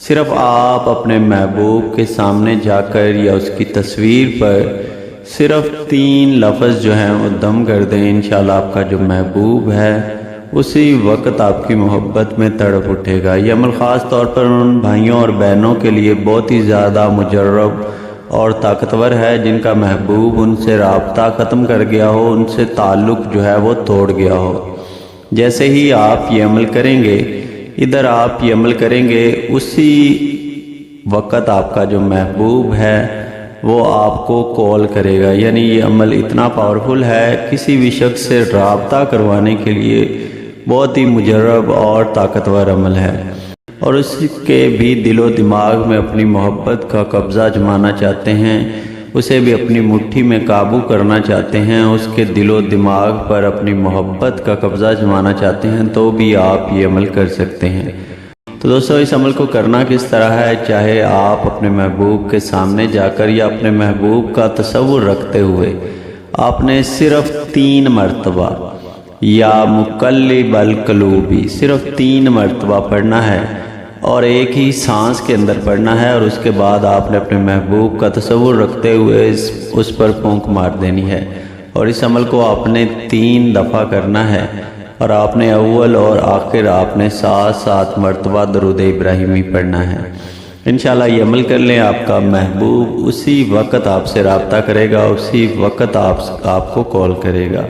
صرف آپ اپنے محبوب کے سامنے جا کر یا اس کی تصویر پر صرف 3 لفظ جو ہیں وہ دم کر دیں، انشاءاللہ آپ کا جو محبوب ہے اسی وقت آپ کی محبت میں تڑپ اٹھے گا۔ یہ عمل خاص طور پر ان بھائیوں اور بہنوں کے لیے بہت ہی زیادہ مجرب اور طاقتور ہے جن کا محبوب ان سے رابطہ ختم کر گیا ہو، ان سے تعلق جو ہے وہ توڑ گیا ہو۔ جیسے ہی آپ یہ عمل کریں گے، آپ یہ عمل کریں گے، اسی وقت آپ کا جو محبوب ہے وہ آپ کو کال کرے گا۔ یعنی یہ عمل اتنا پاورفل ہے، کسی بھی شخص سے رابطہ کروانے کے لیے بہت ہی مجرب اور طاقتور عمل ہے، اور اس کے بھی دل و دماغ میں اپنی محبت کا قبضہ جمانا چاہتے ہیں، اسے بھی اپنی مٹھی میں قابو کرنا چاہتے ہیں، اس کے دل و دماغ پر اپنی محبت کا قبضہ جمانا چاہتے ہیں، تو بھی آپ یہ عمل کر سکتے ہیں۔ تو دوستو، اس عمل کو کرنا کس طرح ہے؟ چاہے آپ اپنے محبوب کے سامنے جا کر یا اپنے محبوب کا تصور رکھتے ہوئے آپ نے صرف 3 مرتبہ یا مقلب القلوبی صرف 3 مرتبہ پڑھنا ہے، اور ایک ہی سانس کے اندر پڑھنا ہے، اور اس کے بعد آپ نے اپنے محبوب کا تصور رکھتے ہوئے اس پر پھونک مار دینی ہے، اور اس عمل کو آپ نے 3 دفعہ کرنا ہے، اور آپ نے اول اور آخر آپ نے 7 مرتبہ درود ابراہیمی پڑھنا ہے۔ انشاءاللہ یہ عمل کر لیں، آپ کا محبوب اسی وقت آپ سے رابطہ کرے گا، اسی وقت آپ کو کال کرے گا۔